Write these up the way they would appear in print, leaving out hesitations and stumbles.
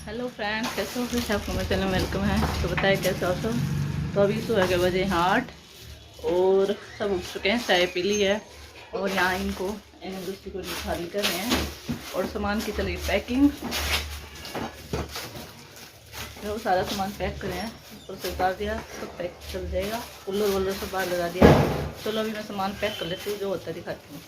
Hello friends, कैसे हो? फिर आपको मेरे चैनल में वेलकम है। तो बताइए कैसे हो सब। तो अभी सुबह के बजे 8 और सब उठ चुके हैं, चाय पी ली है और यहाँ इनको दूसरी को खाली कर रहे हैं और सामान की चली पैकिंग। तो सारा सामान पैक करें हैं, ऊपर से उतार दिया, सब पैक चल जाएगा। कूलर वूलर सब बाहर लगा दिया। चलो अभी मैं सामान पैक कर लेती हूँ, जो होता है दिखाती हूँ।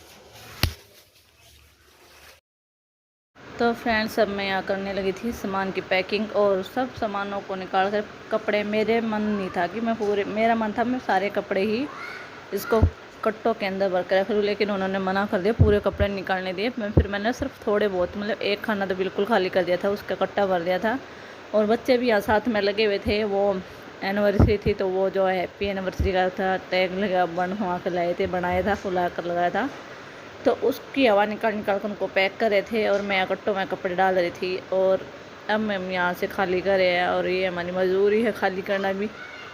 तो फ्रेंड्स, अब मैं यहाँ करने लगी थी सामान की पैकिंग और सब सामानों को निकाल कर कपड़े। मेरे मन नहीं था कि मेरा मन था मैं सारे कपड़े ही इसको कट्टों के अंदर भर कर रख लूँ, लेकिन उन्होंने मना कर दिया, पूरे कपड़े निकालने दिए। फिर मैंने सिर्फ थोड़े बहुत, मतलब एक खाना तो बिल्कुल खाली कर दिया था, उसका कट्टा भर दिया था। और बच्चे भी यहाँ साथ में लगे हुए थे। वो एनिवर्सरी थी तो वो जो हैप्पी एनिवर्सरी का था टैग लगा बनवा कर लाए थे, बनाया था, फुला कर लगाया था। तो उसकी हवा निकाल कर उनको पैक कर रहे थे और मैं कट्टों में कपड़े डाल रही थी। और अब मैं यहाँ से खाली कर रहे हैं और ये हमारी मजबूरी है खाली करना भी,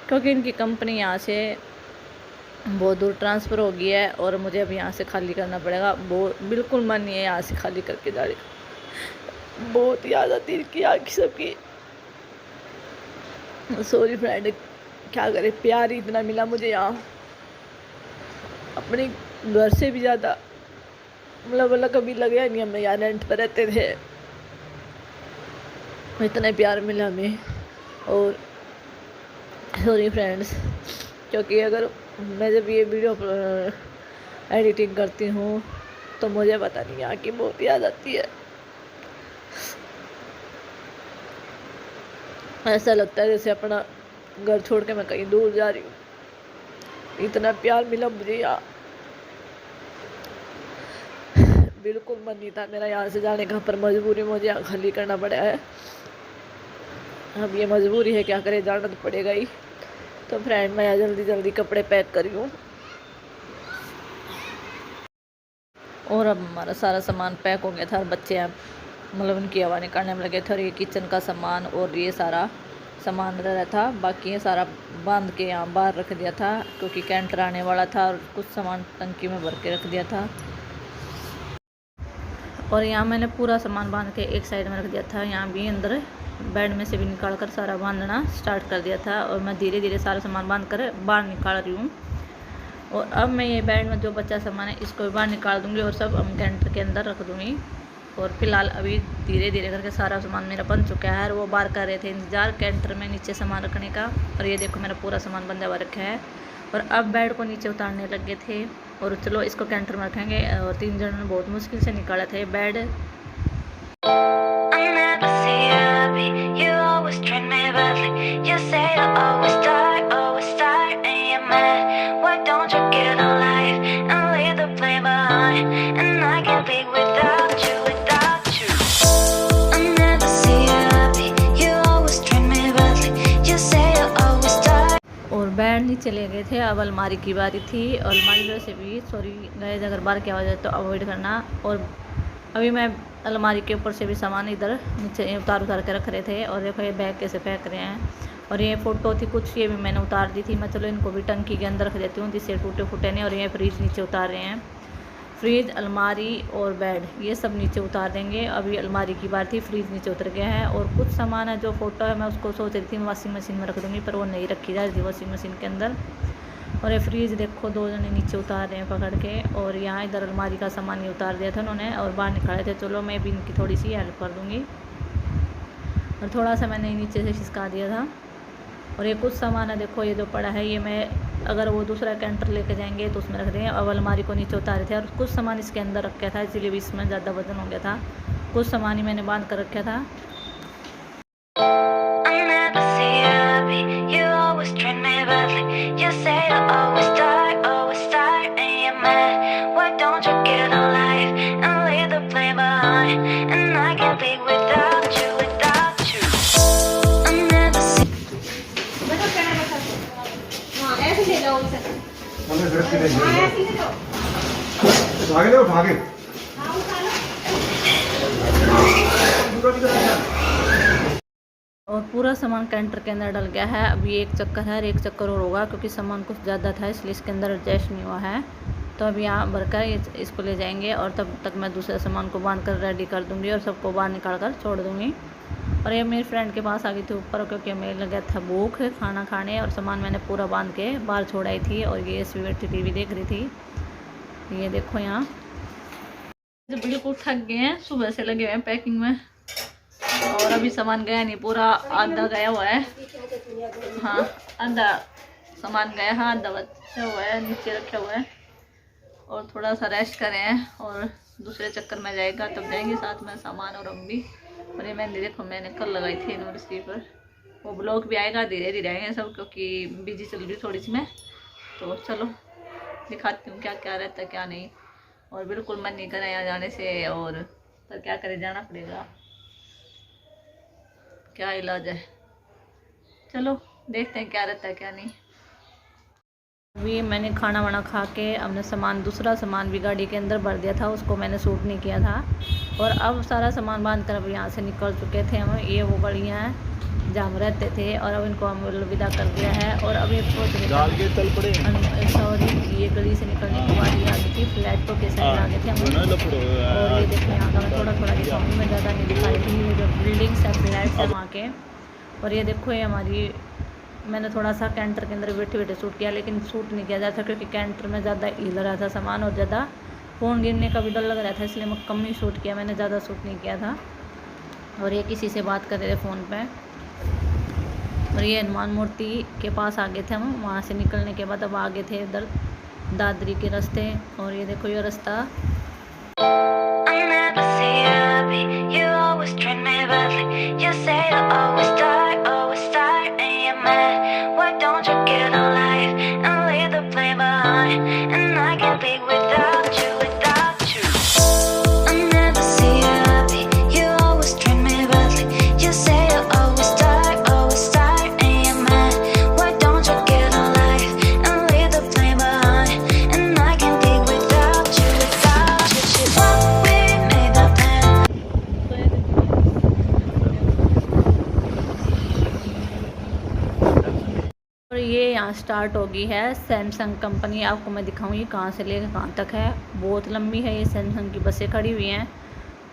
क्योंकि इनकी कंपनी यहाँ से बहुत दूर ट्रांसफ़र हो गई है और मुझे अब यहाँ से खाली करना पड़ेगा। बहुत बिल्कुल मन नहीं है यहाँ से खाली करके जा रही। बहुत याद आती है कि आगे सबकी। सॉरी फ्रेंड, क्या करे, प्यार ही इतना मिला मुझे यहाँ, अपने घर से भी ज़्यादा। मतलब कभी लगा नहीं, हम यहाँ रेंट पर रहते थे, इतना प्यार मिला हमें। और सॉरी फ्रेंड्स, क्योंकि अगर मैं जब ये वीडियो एडिटिंग करती हूँ तो मुझे पता नहीं यहाँ की बहुत याद आती है। ऐसा लगता है जैसे अपना घर छोड़ के मैं कहीं दूर जा रही हूँ। इतना प्यार मिला मुझे यहाँ, बिल्कुल मन नहीं था मेरा यहाँ से जाने का, पर मजबूरी मुझे यहाँ खाली करना पड़ा है। अब ये मजबूरी है, क्या करे, जाना तो पड़ेगा ही। तो फ्रेंड, मैं यहाँ जल्दी जल्दी कपड़े पैक करी हूँ और अब हमारा सारा सामान पैक हो गया था। और बच्चे यहाँ मतलब उनकी हवा निकालने में लगे थे और ये किचन का सामान और ये सारा सामान रहा था। बाकी ये सारा बांध के यहाँ बाहर रख दिया था, क्योंकि कैंटर आने वाला था और कुछ सामान टंकी में भर के रख दिया था। और यहाँ मैंने पूरा सामान बांध के एक साइड में रख दिया था। यहाँ भी अंदर बेड में से भी निकाल कर सारा बांधना स्टार्ट कर दिया था और मैं धीरे धीरे सारा सामान बांध कर बाहर निकाल रही हूँ। और अब मैं ये बेड में जो बचा सामान है इसको भी बाहर निकाल दूँगी और सब हम कैंटर के अंदर रख दूँगी। और फिलहाल अभी धीरे धीरे करके सारा सामान मेरा बन चुका है और वो बाहर कर रहे थे इंतज़ार कैंटर में नीचे सामान रखने का। और ये देखो मेरा पूरा सामान बंधा हुआ रखा है और अब बेड को नीचे उतारने लगे थे। और चलो इसको कैंटर में रखेंगे। और 3 जन ने बहुत मुश्किल से निकाला था ये बेड। बेड नीचे ले गए थे। अब अलमारी की बारी थी और अलमारी से भी सॉरी गाइस, अगर बाहर की आवाज़ है तो अवॉइड करना। और अभी मैं अलमारी के ऊपर से भी सामान इधर नीचे उतार के रख रहे थे। और देखो ये बैग कैसे फेंक रहे हैं। और ये फ़ोटो थी कुछ, ये भी मैंने उतार दी थी। मैं चलो इनको भी टंकी के अंदर रख देती हूँ जिससे टूटे फूटे नहीं। और ये फ्रिज नीचे उतार रहे हैं, फ्रिज, अलमारी और बेड ये सब नीचे उतार देंगे। अभी अलमारी की बात थी, फ्रिज नीचे उतर गया है। और कुछ सामान है जो फ़ोटो है मैं उसको सोच रही थी वॉशिंग मशीन में रख दूँगी, पर वो नहीं रखी जा रही थी वॉशिंग मशीन के अंदर। और ये फ्रिज देखो 2 जने नीचे उतार रहे हैं पकड़ के। और यहाँ इधर अलमारी का सामान ही उतार दिया था उन्होंने और बाहर निकाले थे। चलो मैं भी इनकी थोड़ी सी हेल्प कर दूँगी। और थोड़ा सा मैंने नीचे से खिसका दिया था। और ये कुछ सामान है देखो, ये जो पड़ा है ये मैं अगर वो दूसरा कैंटर लेके जाएंगे तो उसमें रख देंगे। अब अलमारी को नीचे उतारे थे और कुछ सामान इसके अंदर रखा था, इसीलिए भी इसमें ज़्यादा वजन हो गया था। कुछ सामान ही मैंने बांध कर रखा था। और पूरा सामान कैंटर के अंदर डल गया है। अभी एक चक्कर है, एक चक्कर और होगा, क्योंकि सामान कुछ ज़्यादा था इसलिए इसके अंदर एडजस्ट नहीं हुआ है। तो अब यहाँ भरकर इसको ले जाएंगे और तब तक मैं दूसरे सामान को बांध कर रेडी कर दूँगी और सबको बाहर निकाल कर छोड़ दूँगी। और ये मेरी फ्रेंड के पास आ गई थी ऊपर, क्योंकि हमें लगा था भूख खाना खाने, और सामान मैंने पूरा बांध के बाहर छोड़ आई थी। और ये इस बैठी टीवी देख रही थी। ये देखो यहाँ तो बिल्कुल थक गए हैं, सुबह से लगे हुए हैं पैकिंग में, और अभी सामान गया नहीं, पूरा आधा गया हुआ है। हाँ आधा सामान गया, हाँ आधा बचा हुआ है, नीचे रखा हुआ है। और थोड़ा सा रेस्ट करें हैं, और दूसरे चक्कर में जाएगा तब जाएंगे साथ में सामान और हम भी। और ये मेहंदी देखो मैंने कल लगाई थी यूनिवर्सिटी पर, वो ब्लॉग भी आएगा, धीरे धीरे आएंगे सब, क्योंकि बिजी चल रही थोड़ी सी मैं। तो चलो दिखाती हूँ क्या क्या रहता है क्या नहीं। और बिल्कुल मन नहीं कर रहा यहाँ जाने से, और पर क्या करें, जाना पड़ेगा, क्या इलाज है। चलो देखते हैं क्या रहता है क्या नहीं। अभी मैंने खाना वाना खा के अपने सामान, दूसरा सामान भी गाड़ी के अंदर भर दिया था, उसको मैंने सूट नहीं किया था। और अब सारा सामान बांध कर अब यहाँ से निकल चुके थे हम। ये वो गलियाँ हैं जहाँ हम रहते थे, और अब इनको हम विदा कर दिया है। और अब ये सॉरी, ये गली से निकलने के बाद ये आ गई थी फ्लैटों के साइड आ गए थे हम। और ये देखो यहाँ का मैं थोड़ा थोड़ा दिखाऊंगी, मैं ज़्यादा नहीं दिखाई थी। ये जो बिल्डिंग्स है फ्लैट्स है वहाँ के। और ये देखो ये हमारी, मैंने थोड़ा सा कैंटर के अंदर बैठे बैठे शूट किया, लेकिन शूट नहीं किया जाता क्योंकि कैंटर में ज़्यादा हिल रहा था सामान, और ज़्यादा फ़ोन गिरने का भी डर लग रहा था, इसलिए मैं कम ही शूट किया, मैंने ज़्यादा शूट नहीं किया था। और ये किसी से बात कर रहे थे फ़ोन पे। और ये हनुमान मूर्ति के पास आ गए थे हम, वहाँ से निकलने के बाद अब आगे थे इधर दादरी के रास्ते। और ये देखो ये रास्ता, ये यहाँ स्टार्ट हो गई है सैमसंग कंपनी। आपको मैं दिखाऊंगी कहाँ से लेकर कहाँ तक है। बहुत लंबी है, ये सैमसंग की बसें खड़ी हुई हैं,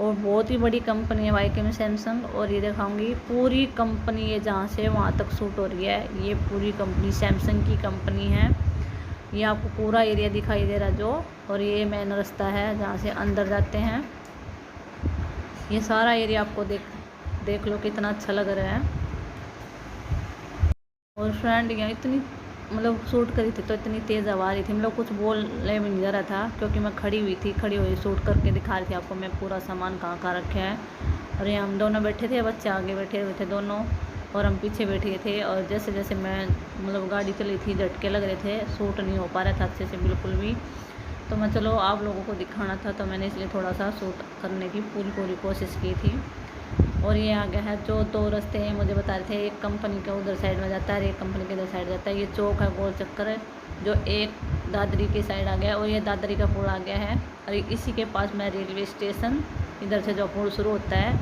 और बहुत ही बड़ी कंपनी है वाईके में सैमसंग। और ये दिखाऊंगी पूरी कंपनी, ये जहाँ से वहाँ तक शूट हो रही है, ये पूरी कंपनी सैमसंग की कंपनी है। ये आपको पूरा एरिया दिखाई दे रहा जो। और ये मेन रास्ता है जहाँ से अंदर जाते हैं। ये सारा एरिया आपको देख लो कितना अच्छा लग रहा है। और फ्रेंड यहाँ इतनी मतलब शूट करी थी तो इतनी तेज़ हवा आ रही थी, मतलब कुछ बोलने में नहीं जा रहा था, क्योंकि मैं खड़ी हुई थी, खड़ी हुई शूट करके दिखा रही थी आपको मैं पूरा सामान कहाँ कहाँ रखे हैं। और यहाँ हम दोनों बैठे थे, बच्चे आगे बैठे हुए थे दोनों, और हम पीछे बैठे थे। और जैसे जैसे मैं मतलब गाड़ी चली थी, झटके लग रहे थे, शूट नहीं हो पा रहा था अच्छे से बिल्कुल भी। तो मैं चलो आप लोगों को दिखाना था, तो मैंने इसलिए थोड़ा सा शूट करने की पूरी कोशिश की थी। और ये आ गया है जो दो रास्ते हैं मुझे बता रहे थे, एक कंपनी के उधर साइड में जाता है, एक कंपनी के इधर साइड जाता है। ये चौक है गोल चक्कर है जो एक दादरी के साइड आ गया है, और ये दादरी का पुल आ गया है। और इसी के पास में रेलवे स्टेशन, इधर से जो पुल शुरू होता है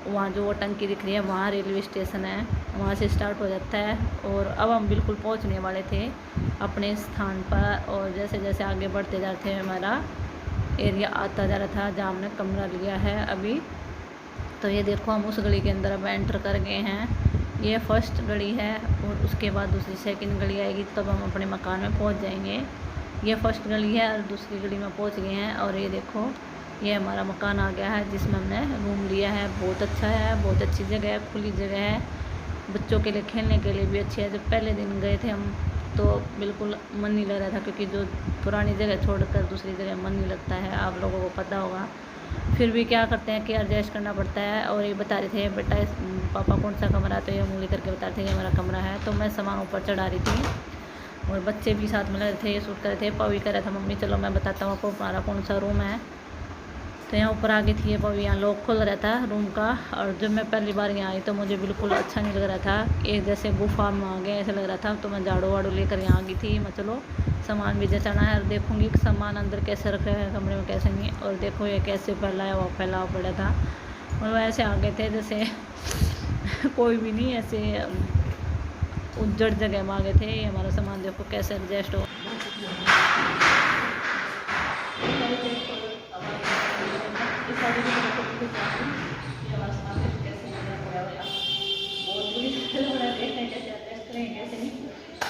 वहाँ जो वो टंकी दिख रही है वहाँ रेलवे स्टेशन है, वहाँ से स्टार्ट हो जाता है। और अब हम बिल्कुल पहुँचने वाले थे अपने स्थान पर। और जैसे जैसे आगे बढ़ते जाते हैं हमारा एरिया आता जा रहा था जहाँ हमने कमरा लिया है अभी। तो ये देखो हम उस गली के अंदर अब एंटर कर गए हैं। ये फर्स्ट गली है, और उसके बाद दूसरी सेकंड गली आएगी, तब हम अपने मकान में पहुंच जाएंगे। ये फर्स्ट गली है और दूसरी गली में पहुंच गए हैं। और ये देखो ये हमारा मकान आ गया है जिसमें हमने रूम लिया है। बहुत अच्छा है, बहुत अच्छी जगह है, खुली जगह है, बच्चों के लिए खेलने के लिए भी अच्छी है। जब पहले दिन गए थे हम तो बिल्कुल मन नहीं लग रहा था, क्योंकि जो पुरानी जगह छोड़कर दूसरी जगह मन नहीं लगता है, आप लोगों को पता होगा। फिर भी क्या करते हैं कि एडजस्ट करना पड़ता है। और ये बता रहे थे बेटा पापा कौन सा कमरा, तो ये उंगली करके बता रहे थे ये हमारा कमरा है। तो मैं सामान ऊपर चढ़ा रही थी, और बच्चे भी साथ में लग रहे थे, ये शूट कर रहे थे। पवी कह रहा था मम्मी चलो मैं बताता हूँ आपको हमारा कौन सा रूम है। तो यहाँ ऊपर आ गई थी ये पवी, यहाँ लॉक खुल रहा था रूम का। और जब मैं पहली बार यहाँ आई तो मुझे बिल्कुल अच्छा नहीं लग रहा था, एक जैसे गुफा में आ गए ऐसा लग रहा था। तो मैं झाड़ू वाड़ू लेकर यहाँ आ गई थी। मैं चलो सामान भी जचाना है, और देखूंगी कि सामान अंदर कैसे रख रहे हैं कमरे में कैसे नहीं। और देखो ये कैसे फैलाया पड़ा था, और ऐसे आ गए थे जैसे कोई भी नहीं, ऐसे उज्जड़ जगह में आ गए थे। ये हमारा सामान देखो कैसे एडजस्ट हो।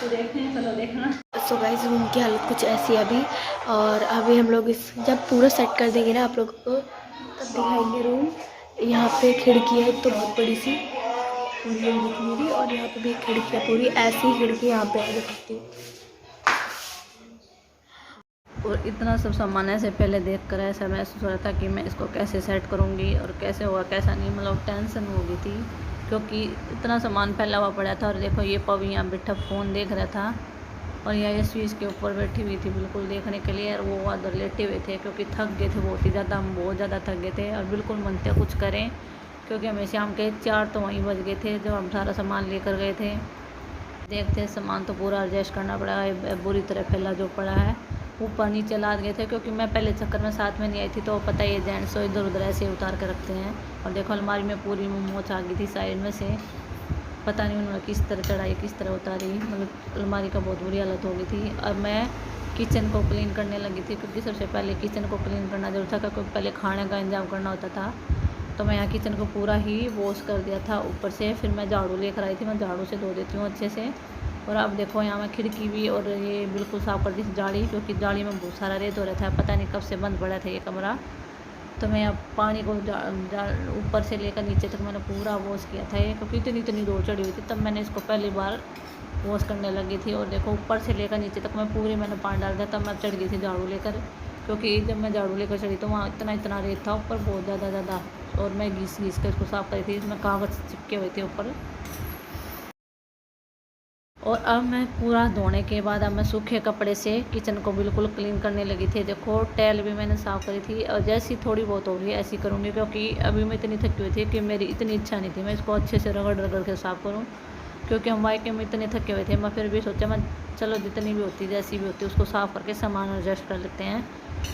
तो देखें, चलो देखना। सो गाइस रूम की हालत कुछ ऐसी है अभी, और अभी हम लोग इस जब पूरा सेट कर देंगे ना आप लोगों को तब दिखाएंगे रूम। यहाँ पे खिड़की है तो बहुत बड़ी सी, और ये देखो मेरी, और यहाँ पे भी खिड़की है पूरी, ऐसी खिड़की यहाँ पे है दिखती। और इतना सब सामान ऐसे पहले देख कर ऐसा महसूस हो रहा था कि मैं इसको कैसे सेट करूँगी और कैसे होगा कैसा नहीं, मतलब टेंशन हो गई थी क्योंकि इतना सामान फैला हुआ पड़ा था। और देखो ये पवी यहाँ बैठा फ़ोन देख रहा था, और यहाँ ये स्विच के ऊपर बैठी हुई थी बिल्कुल देखने के लिए, और वो उधर लेटे हुए थे क्योंकि थक गए थे बहुत ही ज़्यादा, हम बहुत ज़्यादा थक गए थे और बिल्कुल मन थे कुछ करें, क्योंकि हमें शाम के 4 तो वहीं बज गए थे जब हम सारा सामान लेकर गए थे। देखते सामान तो पूरा एडजस्ट करना पड़ा है, बुरी तरह फैला जो पड़ा है, ऊपर नीचे लाद गए थे क्योंकि मैं पहले चक्कर में साथ में नहीं आई थी, तो पता ही है जेंट्स इधर उधर ऐसे उतार कर रखते हैं। और देखो अलमारी में पूरी मोच आ गई थी साइड में से, पता नहीं उन्होंने किस तरह चढ़ाई किस तरह उतारी, मतलब अलमारी का बहुत बुरी हालत हो गई थी। और मैं किचन को क्लीन करने लगी थी क्योंकि सबसे पहले किचन को क्लीन करना जरूर था क्योंकि पहले खाने का इंतजाम करना होता था। तो मैं यहाँ किचन को पूरा ही वॉश कर दिया था ऊपर से, फिर मैं झाड़ू लेकर आई थी, मैं झाड़ू से धो देती हूँ अच्छे से। और अब देखो यहाँ मैं खिड़की भी और ये बिल्कुल साफ़ कर दी थी जाली, क्योंकि जाली में बहुत सारा रेत हो रहा था, पता नहीं कब से बंद पड़ा था ये कमरा। तो मैं अब पानी को ऊपर से लेकर नीचे तक मैंने पूरा वॉश किया था ये, क्योंकि इतनी इतनी धूल चढ़ी हुई थी, तब मैंने इसको पहली बार वॉश करने लगी थी। और देखो ऊपर से लेकर नीचे तक मैं पूरे मैंने पानी डाल दिया, तब मैं चढ़ गई थी झाड़ू लेकर, क्योंकि जब मैं झाड़ू लेकर चढ़ी तो वहाँ इतना इतना रेत था ऊपर, बहुत ज़्यादा। और मैं घिस कर इसको साफ़ करी थी, इसमें कागज़ चिपके हुए थे ऊपर। और अब मैं पूरा धोने के बाद अब मैं सूखे कपड़े से किचन को बिल्कुल क्लीन करने लगी थी। देखो टैल भी मैंने साफ़ करी थी, और जैसी थोड़ी बहुत होगी ऐसी करूँगी, क्योंकि अभी मैं इतनी थकी हुई थी कि मेरी इतनी इच्छा नहीं थी मैं इसको अच्छे से रगड़ रगड़ के साफ़ करूँ, क्योंकि हम वाइके में इतने थके हुए थे। मैं फिर भी सोचा मैं चलो जितनी भी होती जैसी भी होती उसको साफ़ करके सामान एडजस्ट कर लेते हैं,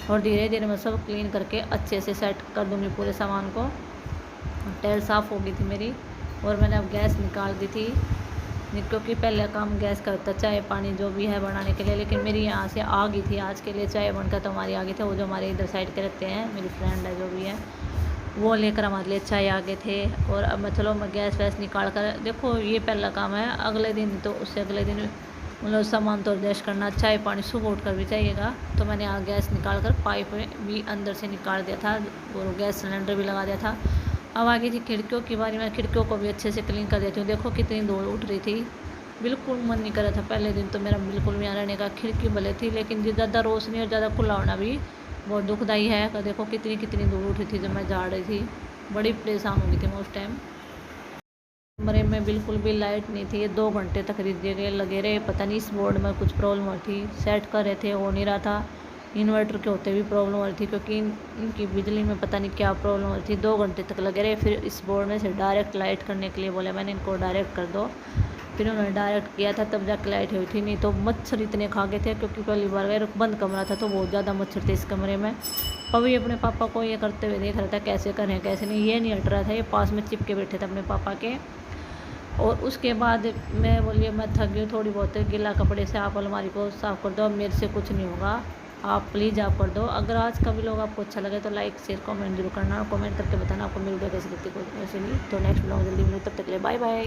और धीरे धीरे मैं सब क्लीन करके अच्छे से सेट कर दूँगी पूरे सामान को। टैल साफ़ हो गई थी मेरी, और मैंने अब गैस निकाल दी थी, क्योंकि पहले काम गैस का होता चाय पानी जो भी है बनाने के लिए, लेकिन मेरी यहाँ से आ गई थी आज के लिए चाय बनकर, तो हमारी आ गई थी। वो जो हमारे इधर साइड के रहते हैं मेरी फ्रेंड है जो भी है, वो लेकर हमारे लिए चाय आ गए थे। और अब मैं चलो मैं गैस वैस निकाल कर, देखो ये पहला काम है, अगले दिन तो उससे अगले दिन मतलब सामान तो एडजस्ट करना, चाय पानी सुबह उठ कर भी चाहिएगा। तो मैंने यहाँ गैस निकाल कर पाइप भी अंदर से निकाल दिया था, और गैस सिलेंडर भी लगा दिया था। अब आ गई थी खिड़कियों की बारी, मैं खिड़कियों को भी अच्छे से क्लीन कर देती हूँ। देखो कितनी धूल उठ रही थी, बिल्कुल मन नहीं कर रहा था पहले दिन तो मेरा बिल्कुल भी यहाँ रहने का। खिड़की भले थी लेकिन ज़्यादा रोशनी और ज़्यादा खुला होना भी बहुत दुखदाई है। तो देखो कितनी कितनी धूल उठी थी जब मैं झाड़ रही थी, बड़ी परेशान हो गई थी मैं उस टाइम। कमरे में बिल्कुल भी लाइट नहीं थी, ये 2 घंटे तक रिझे लगे रहे, पता नहीं इस बोर्ड में कुछ प्रॉब्लम हो थी, सेट कर रहे थे हो नहीं रहा था। इन्वर्टर के होते भी प्रॉब्लम हो रही थी, क्योंकि इनकी बिजली में पता नहीं क्या प्रॉब्लम हो रही थी। 2 घंटे तक लगे रहे, फिर इस बोर्ड में से डायरेक्ट लाइट करने के लिए बोले, मैंने इनको डायरेक्ट कर दो, फिर उन्होंने डायरेक्ट किया था तब जाके लाइट हुई थी। नहीं तो मच्छर इतने खा गए थे, क्योंकि पहली बार गए बंद कमरा था तो बहुत ज़्यादा मच्छर थे इस कमरे में। अभी अपने पापा को ये करते हुए देख रहा था कैसे करें कैसे नहीं, ये नहीं हट रहा था, ये पास में चिपके बैठे थे अपने पापा के। और उसके बाद मैं बोलिए मैं थक गई थोड़ी बहुत, गीला कपड़े से आप अलमारी को साफ़ कर दो, अब मेरे से कुछ नहीं होगा, आप प्लीज़ आप कर दो। अगर आज का भी लोग आपको अच्छा लगे तो लाइक शेयर कमेंट जरूर करना, और कमेंट करके बताना आपको मेरी वीडियो कैसी लगती है, कोई ऐसे नहीं। तो नेक्स्ट ब्लॉग जल्दी मिले, तब तक के लिए बाय बाय।